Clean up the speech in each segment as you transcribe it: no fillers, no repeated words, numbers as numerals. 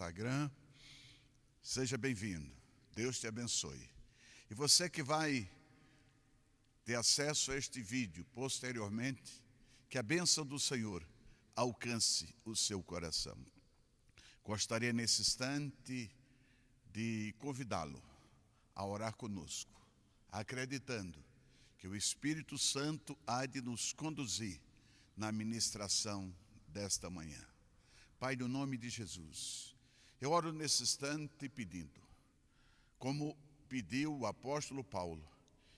Instagram. Seja bem-vindo. Deus te abençoe. E você que vai ter acesso a este vídeo posteriormente, que a bênção do Senhor alcance o seu coração. Gostaria nesse instante de convidá-lo a orar conosco, acreditando que o Espírito Santo há de nos conduzir na ministração desta manhã. Pai, no nome de Jesus, eu oro nesse instante pedindo, como pediu o apóstolo Paulo,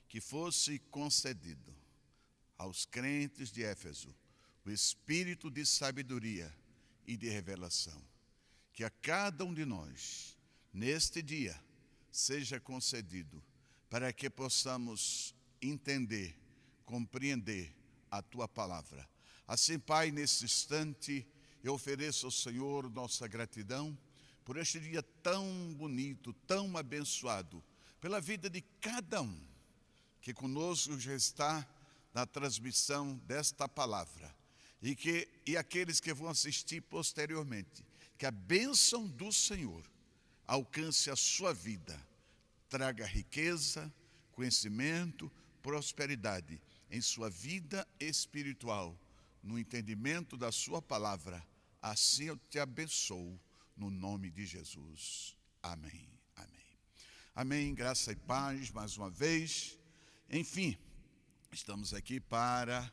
que fosse concedido aos crentes de Éfeso o espírito de sabedoria e de revelação, que a cada um de nós, neste dia, seja concedido, para que possamos entender, compreender a Tua palavra. Assim, Pai, nesse instante, eu ofereço ao Senhor nossa gratidão por este dia tão bonito, tão abençoado, pela vida de cada um que conosco já está na transmissão desta palavra e aqueles que vão assistir posteriormente. Que a bênção do Senhor alcance a sua vida, traga riqueza, conhecimento, prosperidade em sua vida espiritual, no entendimento da sua palavra. Assim eu te abençoo, no nome de Jesus. Amém. Amém. Amém. Graça e paz mais uma vez. Enfim, estamos aqui para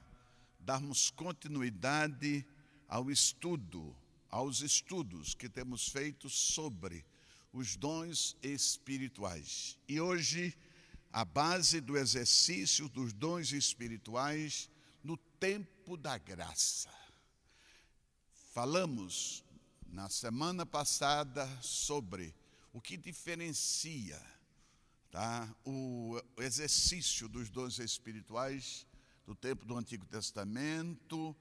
darmos continuidade aos estudos que temos feito sobre os dons espirituais. E hoje, a base do exercício dos dons espirituais no tempo da graça. Falamos na semana passada sobre o que diferencia o exercício dos dons espirituais do tempo do Antigo Testamento,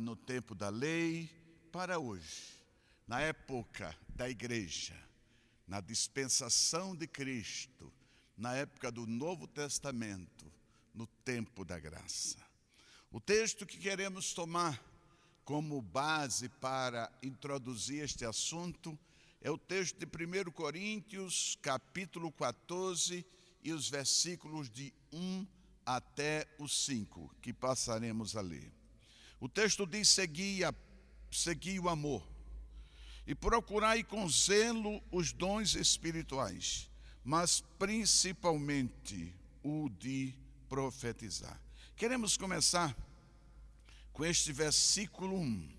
no tempo da lei, para hoje, na época da igreja, na dispensação de Cristo, na época do Novo Testamento, no tempo da graça. O texto que queremos tomar como base para introduzir este assunto é o texto de 1 Coríntios, capítulo 14, e os versículos de 1 até o 5, que passaremos a ler. O texto diz: segui o amor, e procurai com zelo os dons espirituais, mas principalmente o de profetizar. Queremos começar com este versículo 1.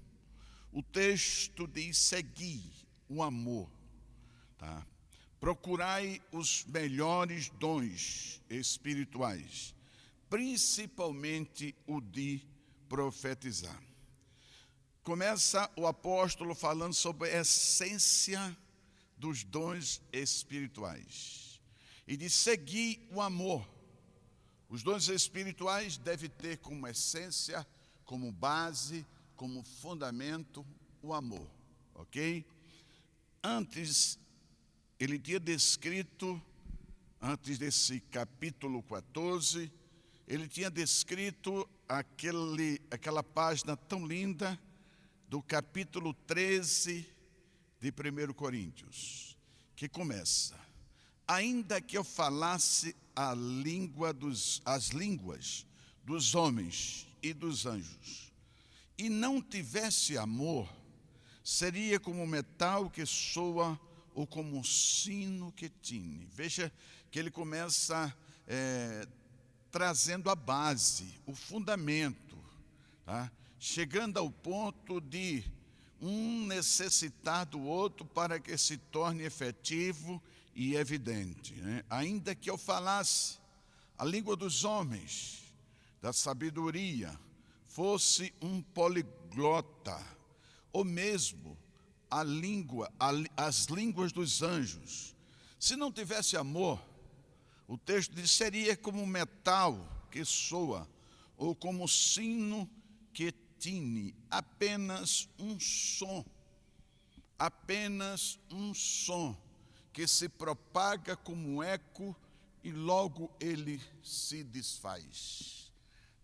O texto diz: segui o amor. Procurai os melhores dons espirituais, principalmente o de profetizar. Começa o apóstolo falando sobre a essência dos dons espirituais. E diz: segui o amor. Os dons espirituais devem ter como essência, como base, como fundamento, o amor, ok? Antes, ele tinha descrito, antes desse capítulo 14, ele tinha descrito aquela página tão linda do capítulo 13 de 1 Coríntios, que começa: ainda que eu falasse as línguas dos homens e dos anjos, e não tivesse amor, seria como metal que soa ou como um sino que tine. Veja que ele começa trazendo a base, o fundamento, chegando ao ponto de um necessitar do outro para que se torne efetivo e evidente. Ainda que eu falasse a língua dos homens, da sabedoria, fosse um poliglota, ou mesmo as línguas dos anjos, se não tivesse amor, o texto diz: seria como metal que soa, ou como sino que tine, apenas um som que se propaga como um eco e logo ele se desfaz,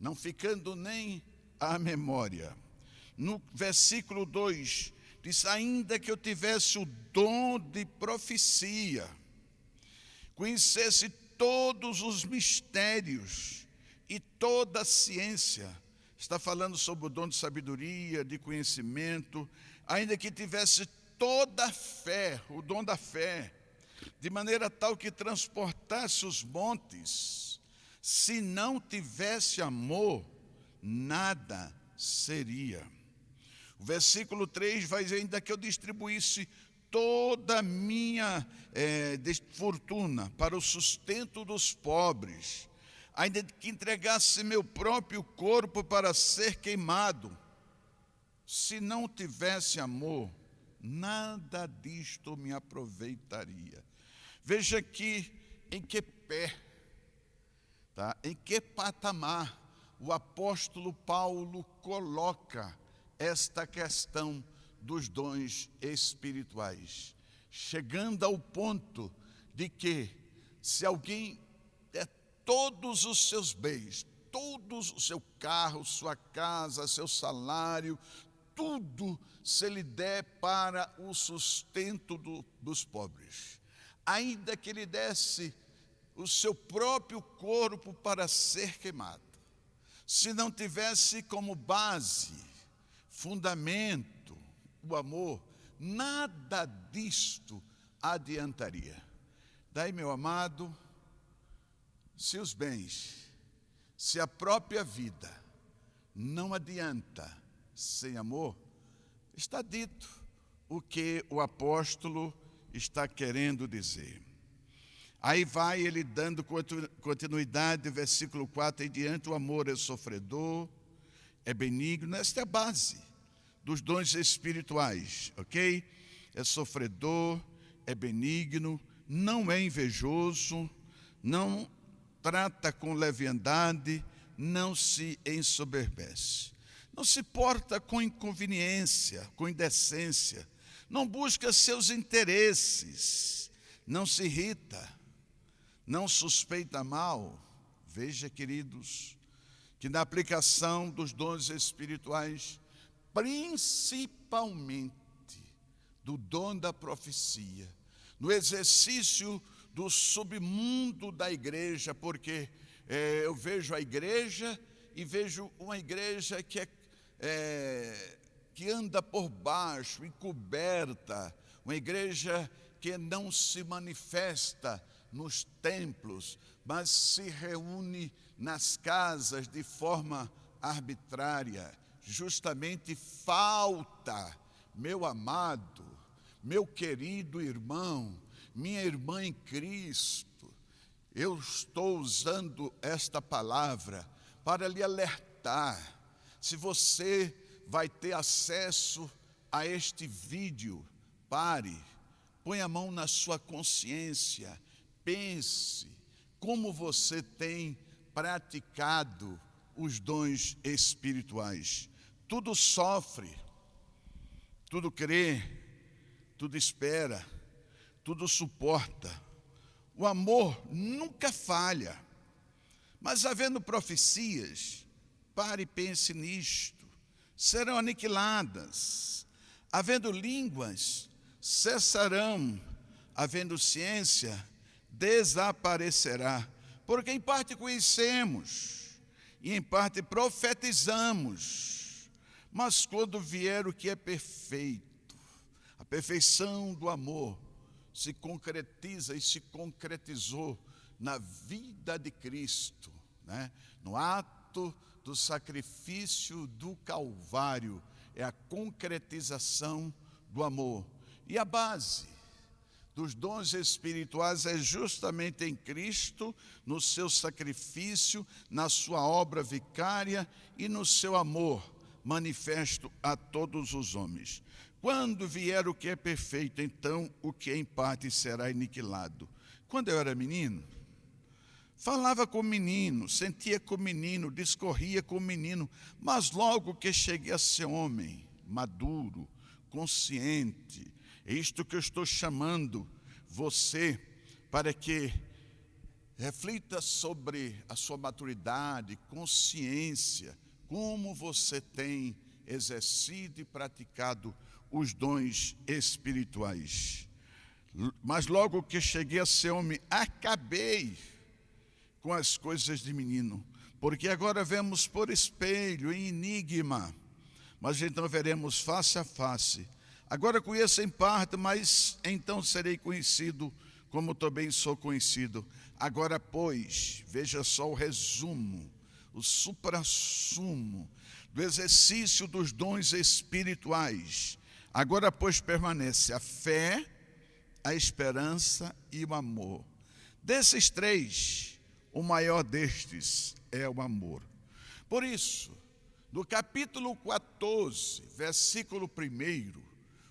não ficando nem à memória. No versículo 2 diz: ainda que eu tivesse o dom de profecia, conhecesse todos os mistérios e toda a ciência. Está falando sobre o dom de sabedoria, de conhecimento, ainda que tivesse toda a fé, o dom da fé, de maneira tal que transportasse os montes, se não tivesse amor, nada seria. O versículo 3 vai dizer: ainda que eu distribuísse toda a minha fortuna para o sustento dos pobres, ainda que entregasse meu próprio corpo para ser queimado, se não tivesse amor, nada disto me aproveitaria. Veja aqui em que pé, tá? Em que patamar o apóstolo Paulo coloca esta questão dos dons espirituais, chegando ao ponto de que, se alguém der todos os seus bens, todos o seu carro, sua casa, seu salário, tudo se lhe der para o sustento dos pobres, ainda que ele desse o seu próprio corpo para ser queimado, se não tivesse como base, fundamento, o amor, nada disto adiantaria. Daí, meu amado, se os bens, se a própria vida não adianta sem amor, está dito o que o apóstolo está querendo dizer. Aí vai ele dando continuidade, versículo 4 em diante: o amor é sofredor, é benigno. Esta é a base dos dons espirituais, ok? É sofredor, é benigno, não é invejoso, não trata com leviandade, não se ensoberbece, não se porta com inconveniência, com indecência, não busca seus interesses, não se irrita, não suspeita mal. Veja, queridos, que na aplicação dos dons espirituais, principalmente do dom da profecia, no exercício do submundo da igreja, porque eu vejo a igreja e vejo uma igreja que anda por baixo, encoberta, uma igreja que não se manifesta nos templos, mas se reúne nas casas de forma arbitrária. Justamente falta, meu amado, meu querido irmão, minha irmã em Cristo, eu estou usando esta palavra para lhe alertar. Se você vai ter acesso a este vídeo, pare, põe a mão na sua consciência, pense como você tem praticado os dons espirituais. Tudo sofre, tudo crê, tudo espera, tudo suporta. O amor nunca falha. Mas havendo profecias, pare e pense nisto, serão aniquiladas. Havendo línguas, cessarão. Havendo ciência, desaparecerá. Porque em parte conhecemos e em parte profetizamos. Mas quando vier o que é perfeito, a perfeição do amor se concretiza e se concretizou na vida de Cristo, né? No ato do sacrifício do Calvário, é a concretização do amor. E a base dos dons espirituais é justamente em Cristo, no seu sacrifício, na sua obra vicária e no seu amor manifesto a todos os homens. Quando vier o que é perfeito, então o que é em parte será aniquilado. Quando eu era menino, falava com o menino, sentia com o menino, discorria com o menino, mas logo que cheguei a ser homem, maduro, consciente, é isto que eu estou chamando você para que reflita sobre a sua maturidade, consciência, como você tem exercido e praticado os dons espirituais. Mas logo que cheguei a ser homem, acabei com as coisas de menino, porque agora vemos por espelho, em enigma, mas então veremos face a face. Agora conheço em parte, mas então serei conhecido como também sou conhecido. Agora, pois, veja só o resumo, o suprassumo do exercício dos dons espirituais. Agora, pois, permanece a fé, a esperança e o amor. Desses três, o maior destes é o amor. Por isso, no capítulo 14, versículo 1,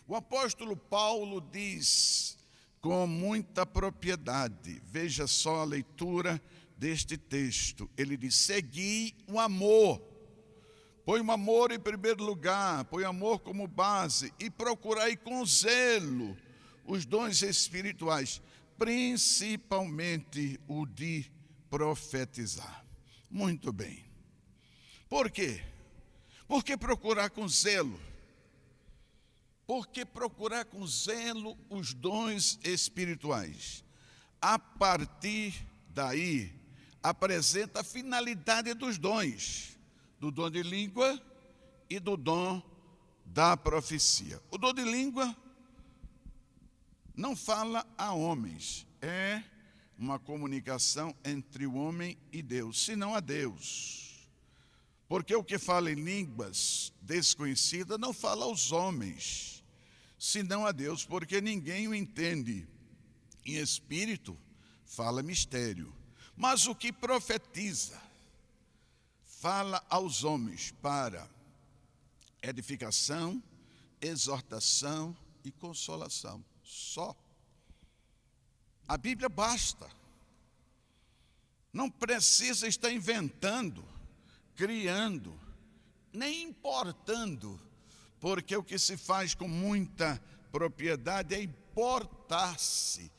o apóstolo Paulo diz com muita propriedade, veja só a leitura deste texto, ele diz: segui o amor, põe o amor em primeiro lugar, põe o amor como base e procurai com zelo os dons espirituais, principalmente o de profetizar. Muito bem. Por quê? Por que procurar com zelo? Porque procurar com zelo os dons espirituais. A partir daí, apresenta a finalidade dos dons, do dom de língua e do dom da profecia. O dom de língua não fala a homens, é uma comunicação entre o homem e Deus, senão a Deus. Porque o que fala em línguas desconhecidas não fala aos homens, senão a Deus, porque ninguém o entende. Em espírito, fala mistério. Mas o que profetiza, fala aos homens para edificação, exortação e consolação. Só. A Bíblia basta. Não precisa estar inventando, criando, nem importando, porque o que se faz com muita propriedade é importar-se,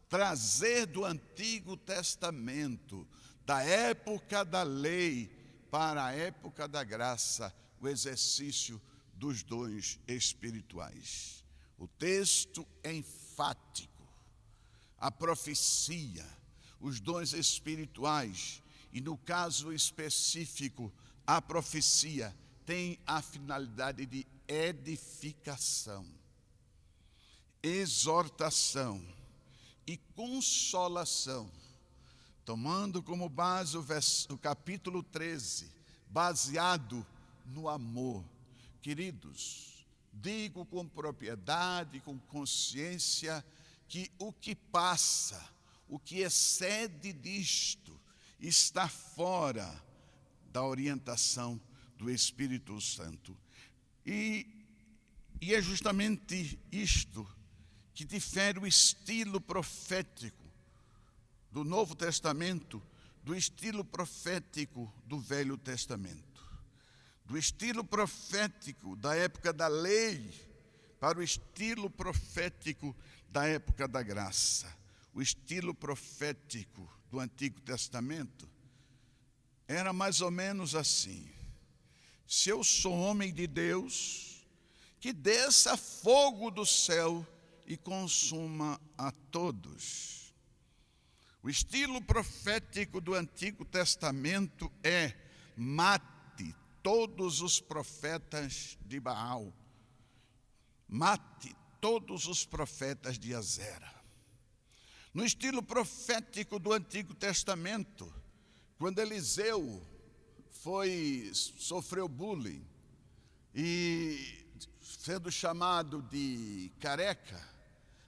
trazer do Antigo Testamento, da época da lei para a época da graça, o exercício dos dons espirituais. O texto é enfático. A profecia, os dons espirituais, e no caso específico, a profecia tem a finalidade de edificação, exortação e consolação, tomando como base o capítulo 13, baseado no amor. Queridos, digo com propriedade, com consciência, que o que passa, o que excede disto, está fora da orientação do Espírito Santo. E é justamente isto que difere o estilo profético do Novo Testamento do estilo profético do Velho Testamento. Do estilo profético da época da lei para o estilo profético da época da graça. O estilo profético do Antigo Testamento era mais ou menos assim: se eu sou homem de Deus, que desça fogo do céu e consuma a todos. O estilo profético do Antigo Testamento é: mate todos os profetas de Baal, mate todos os profetas de Azera. No estilo profético do Antigo Testamento, quando Eliseu sofreu bullying e sendo chamado de careca,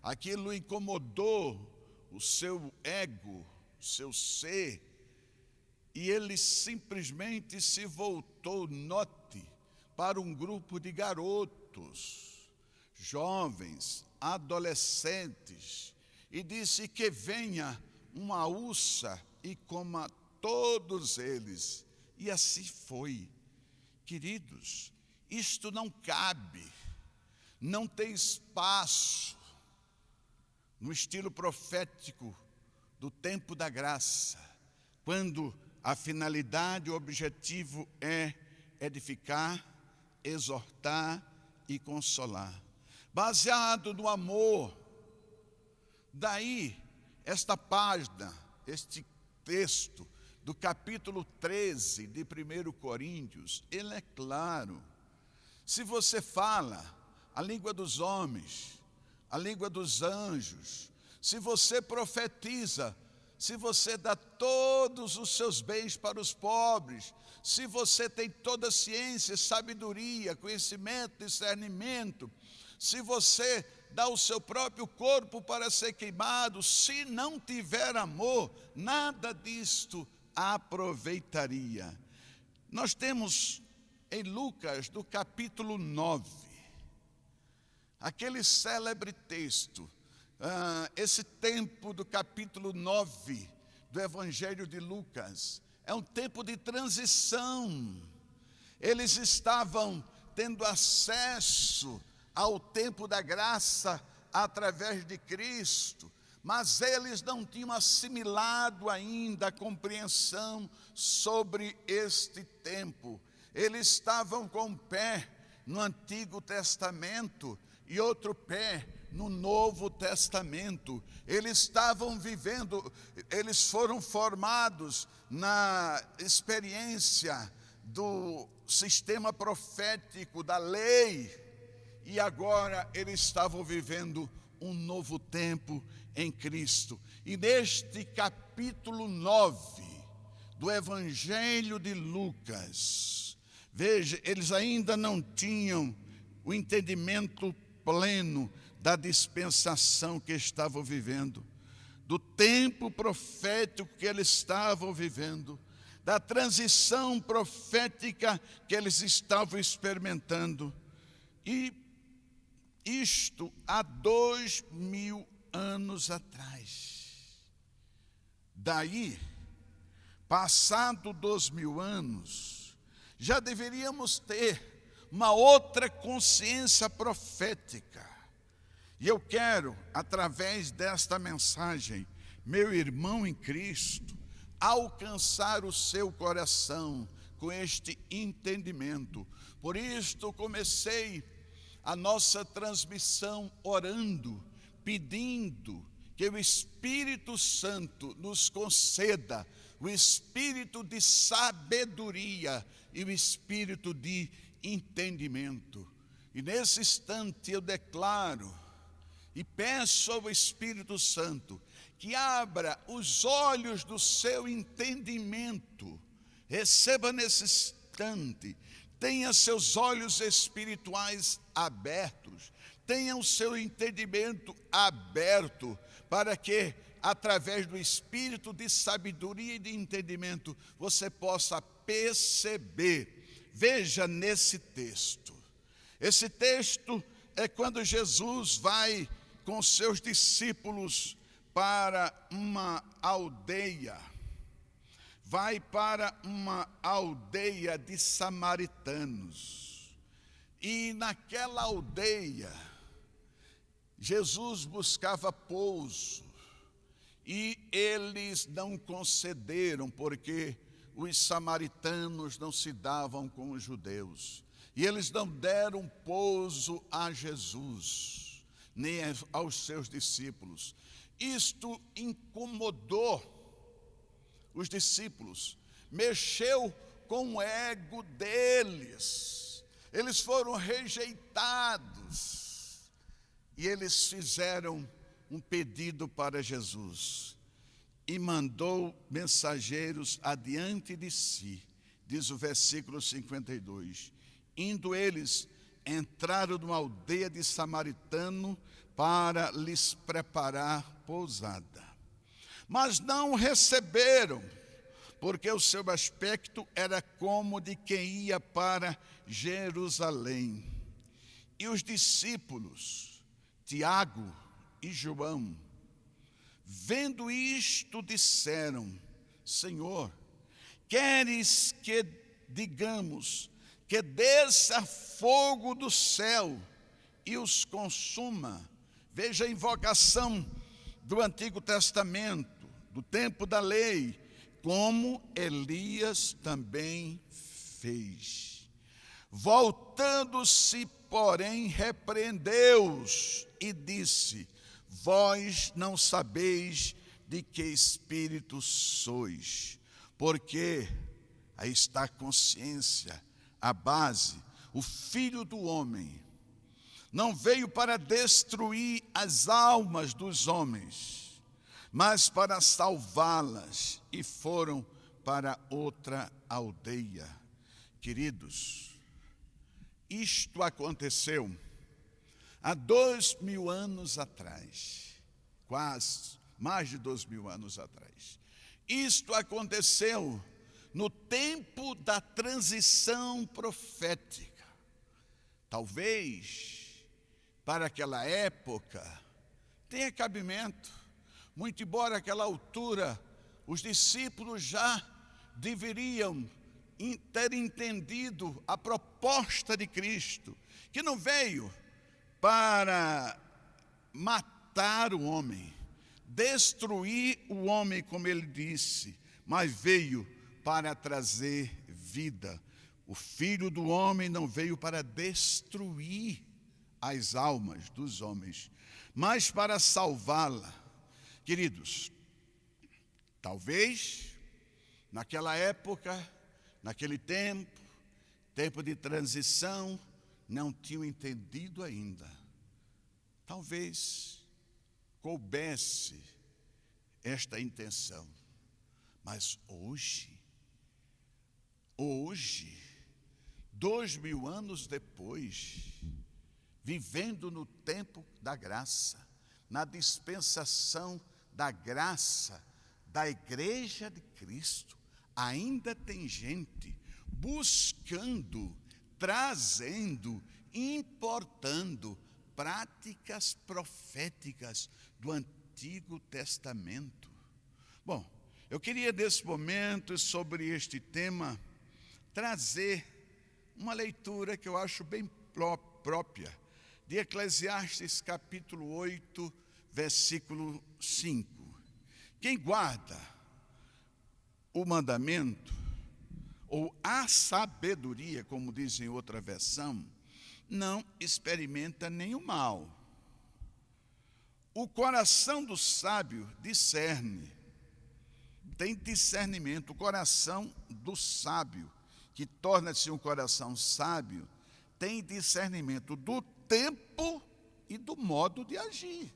aquilo incomodou o seu ego, o seu ser, e ele simplesmente se voltou, note, para um grupo de garotos, jovens, adolescentes, e disse que venha uma ursa e coma todos eles. E assim foi. Queridos, isto não cabe, não tem espaço no estilo profético do tempo da graça, quando a finalidade, o objetivo é edificar, exortar e consolar. baseado no amor. Daí, esta página, este texto do capítulo 13 de 1 Coríntios, ele é claro. Se você fala a língua dos homens, a língua dos anjos, se você profetiza, se você dá todos os seus bens para os pobres, se você tem toda a ciência, sabedoria, conhecimento, discernimento, se você dá o seu próprio corpo para ser queimado, se não tiver amor, nada disto aproveitaria. Nós temos em Lucas, do capítulo 9, aquele célebre texto, esse tempo do capítulo 9 do Evangelho de Lucas, é um tempo de transição. Eles estavam tendo acesso ao tempo da graça através de Cristo, mas eles não tinham assimilado ainda a compreensão sobre este tempo. Eles estavam com um pé no Antigo Testamento e outro pé no Novo Testamento. Eles estavam vivendo, eles foram formados na experiência do sistema profético, da lei, e agora eles estavam vivendo um novo tempo em Cristo. E neste capítulo 9 do Evangelho de Lucas, veja, eles ainda não tinham o entendimento pleno da dispensação que estavam vivendo, do tempo profético que eles estavam vivendo, da transição profética que eles estavam experimentando. E isto há 2000 anos atrás. Daí, passado 2000 anos, já deveríamos ter uma outra consciência profética. E eu quero, através desta mensagem, meu irmão em Cristo, alcançar o seu coração com este entendimento. Por isto comecei a nossa transmissão orando, pedindo que o Espírito Santo nos conceda o espírito de sabedoria e o espírito de entendimento. E nesse instante eu declaro e peço ao Espírito Santo que abra os olhos do seu entendimento. Receba nesse instante, tenha seus olhos espirituais abertos, tenha o seu entendimento aberto, para que, através do espírito de sabedoria e de entendimento, você possa perceber. Veja nesse texto. Esse texto é quando Jesus vai com seus discípulos para uma aldeia. Vai para uma aldeia de samaritanos. E naquela aldeia, Jesus buscava pouso. E eles não concederam, porque os samaritanos não se davam com os judeus. E eles não deram pouso a Jesus, nem aos seus discípulos. Isto incomodou os discípulos, mexeu com o ego deles. Eles foram rejeitados. E eles fizeram um pedido para Jesus. E mandou mensageiros adiante de si, diz o versículo 52. Indo eles, entraram numa aldeia de samaritano para lhes preparar pousada. Mas não receberam, porque o seu aspecto era como de quem ia para Jerusalém. E os discípulos, Tiago e João, vendo isto, disseram: Senhor, queres que digamos que desça fogo do céu e os consuma? Veja a invocação do Antigo Testamento, do tempo da lei, como Elias também fez. Voltando-se porém, repreendeu-os e disse: vós não sabeis de que espírito sois, porque aí está a consciência, a base. O Filho do Homem não veio para destruir as almas dos homens, mas para salvá-las, e foram para outra aldeia. Queridos, isto aconteceu há 2000 anos atrás, quase mais de 2000 anos atrás. Isto aconteceu no tempo da transição profética. Talvez para aquela época tenha cabimento, muito embora àquela altura os discípulos já deveriam ter entendido a proposta de Cristo, que não veio para matar o homem, destruir o homem, como ele disse, mas veio para trazer vida. O Filho do Homem não veio para destruir as almas dos homens, mas para salvá-la. Queridos, talvez naquela época, naquele tempo de transição, não tinham entendido ainda. Talvez coubesse esta intenção, mas hoje, 2000 anos depois, vivendo no tempo da graça, na dispensação da graça da Igreja de Cristo, ainda tem gente buscando, trazendo, importando práticas proféticas do Antigo Testamento. Bom, eu queria nesse momento, sobre este tema, trazer uma leitura que eu acho bem própria, de Eclesiastes capítulo 8, versículo 5. Quem guarda o mandamento, ou a sabedoria, como diz em outra versão, não experimenta nenhum mal. O coração do sábio discerne, tem discernimento. O coração do sábio, que torna-se um coração sábio, tem discernimento do tempo e do modo de agir.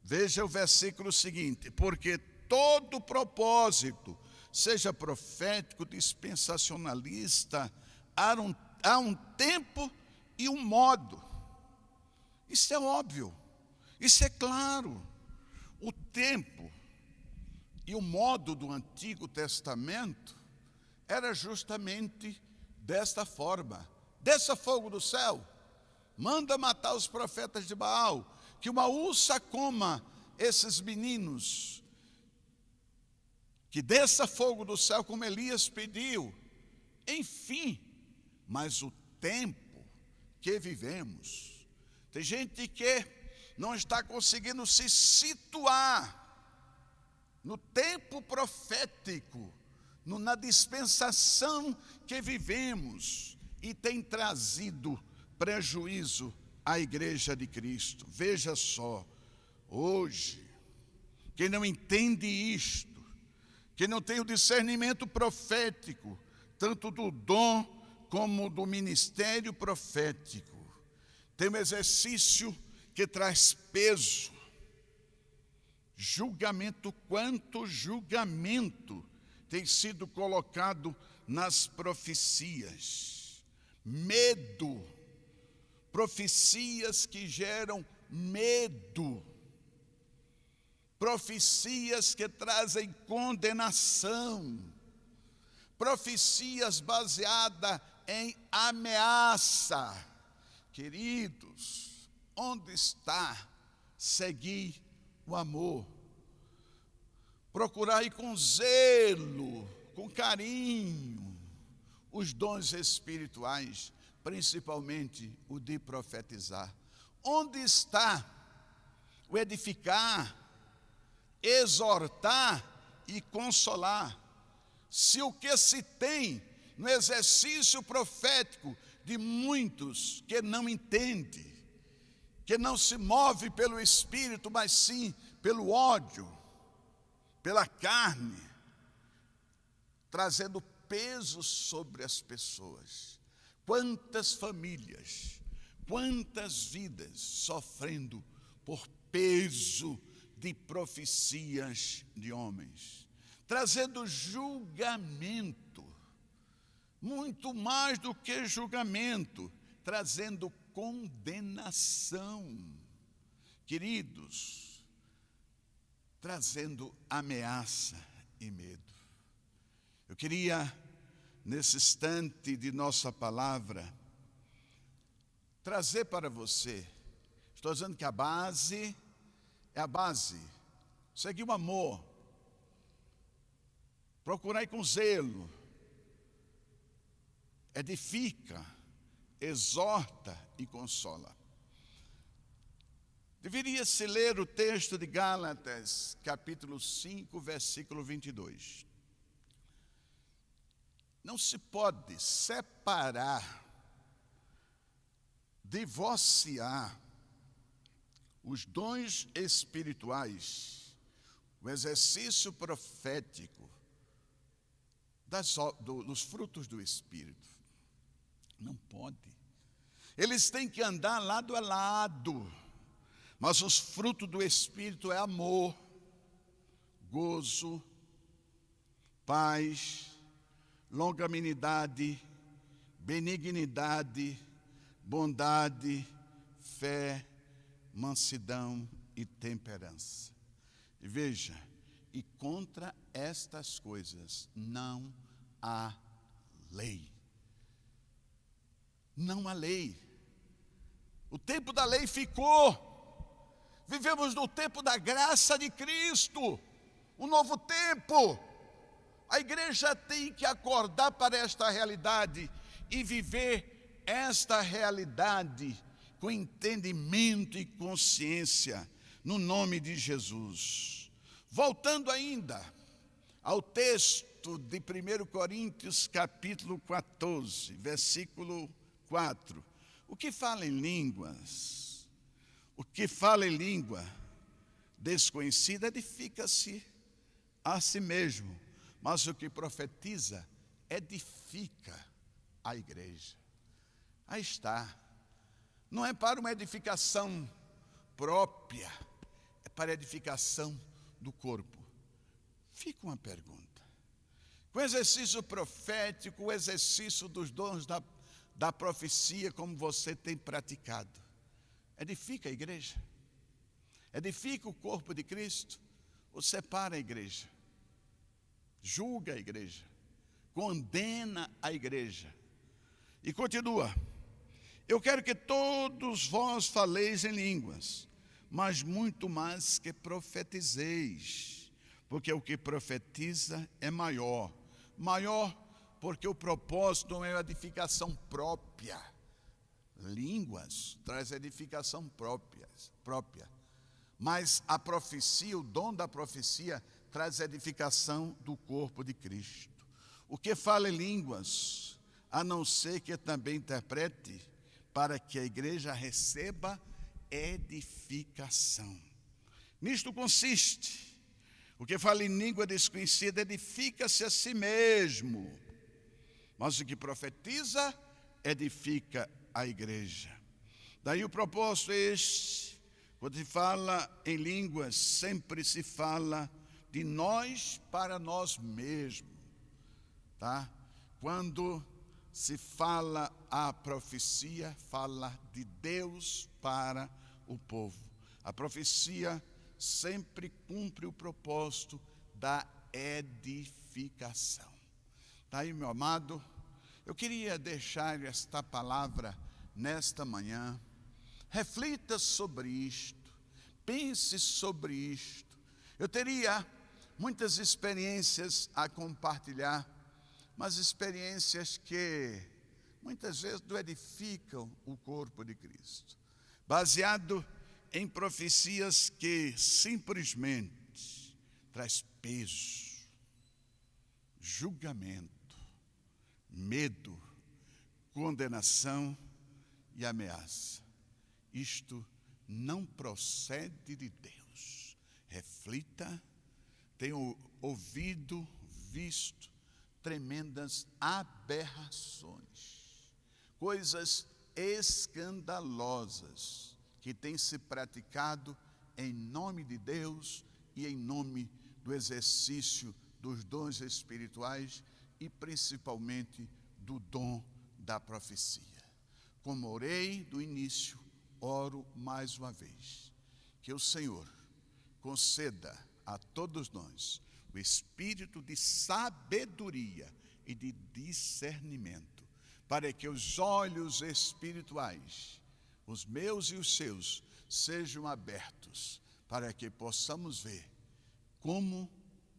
Veja o versículo seguinte: porque todo propósito, seja profético, dispensacionalista, há um tempo e um modo. Isso é óbvio, isso é claro. O tempo e o modo do Antigo Testamento era justamente desta forma: desça fogo do céu, manda matar os profetas de Baal, que uma ursa coma esses meninos, que desça fogo do céu, como Elias pediu. Enfim, mas o tempo que vivemos, tem gente que não está conseguindo se situar no tempo profético, na dispensação que vivemos, e tem trazido prejuízo à Igreja de Cristo. Veja só, hoje, quem não entende isto, quem não tem o discernimento profético, tanto do dom como do ministério profético, tem um exercício que traz peso, julgamento. Quanto julgamento tem sido colocado nas profecias? Medo, profecias que geram medo, profecias que trazem condenação, profecias baseadas em ameaça. Queridos, onde está seguir o amor? Procurar com zelo, com carinho, os dons espirituais, principalmente o de profetizar. Onde está o edificar, exortar e consolar? Se o que se tem no exercício profético de muitos que não entendem, que não se move pelo Espírito, mas sim pelo ódio, pela carne, trazendo peso sobre as pessoas. Quantas famílias, quantas vidas sofrendo por peso de profecias de homens, trazendo julgamento, muito mais do que julgamento, trazendo condenação, queridos, trazendo ameaça e medo. Eu queria, nesse instante de nossa palavra, trazer para você, estou dizendo que a base é a base, seguir o amor, procurar com zelo, edifica, exorta e consola. Deveria-se ler o texto de Gálatas, capítulo 5, versículo 22. Não se pode separar, divorciar os dons espirituais, o exercício profético, dos frutos do Espírito. Não pode. Eles têm que andar lado a lado. Mas os frutos do Espírito é amor, gozo, paz, longanimidade, benignidade, bondade, fé, mansidão e temperança. E veja, e contra estas coisas não há lei. Não há lei. O tempo da lei ficou. Vivemos no tempo da graça de Cristo, um novo tempo. A igreja tem que acordar para esta realidade e viver esta realidade com entendimento e consciência, no nome de Jesus. Voltando ainda ao texto de 1 Coríntios, capítulo 14, versículo 4. O que fala em línguas? O que fala em língua desconhecida edifica-se a si mesmo, mas o que profetiza edifica a igreja. Aí está. Não é para uma edificação própria, é para a edificação do corpo. Fica uma pergunta. Com o exercício profético, o exercício dos dons da profecia, como você tem praticado, edifica a igreja? Edifica o corpo de Cristo? Ou separa a igreja? Julga a igreja? Condena a igreja? E continua. Eu quero que todos vós faleis em línguas, mas muito mais que profetizeis, porque o que profetiza é maior. Maior porque o propósito não é a edificação própria. Línguas traz edificação própria. Mas a profecia, o dom da profecia, traz edificação do corpo de Cristo. O que fala em línguas, a não ser que também interprete, para que a igreja receba edificação. Nisto consiste. O que fala em língua desconhecida edifica-se a si mesmo. Mas o que profetiza edifica a igreja. Daí o propósito é este. Quando se fala em línguas, sempre se fala de nós para nós mesmos, tá? Quando se fala a profecia, fala de Deus para o povo. A profecia sempre cumpre o propósito da edificação. Tá aí, meu amado? Eu queria deixar esta palavra nesta manhã. Reflita sobre isto, pense sobre isto. Eu teria muitas experiências a compartilhar, mas experiências que muitas vezes não edificam o corpo de Cristo. Baseado em profecias que simplesmente traz peso, julgamento, medo, condenação e ameaça. Isto não procede de Deus. Reflita, tenho ouvido, visto tremendas aberrações, coisas escandalosas que têm se praticado em nome de Deus e em nome do exercício dos dons espirituais e principalmente do dom da profecia. Como orei no início, oro mais uma vez, que o Senhor conceda a todos nós o espírito de sabedoria e de discernimento, para que os olhos espirituais, os meus e os seus, sejam abertos, para que possamos ver como,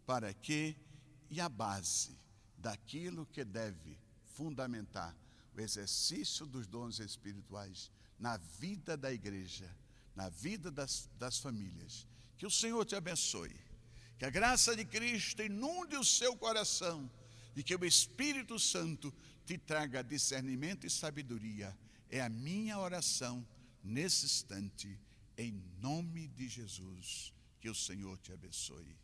para que e a base daquilo que deve fundamentar o exercício dos dons espirituais na vida da igreja, na vida das famílias. Que o Senhor te abençoe, que a graça de Cristo inunde o seu coração e que o Espírito Santo te traga discernimento e sabedoria. É a minha oração nesse instante, em nome de Jesus. Que o Senhor te abençoe.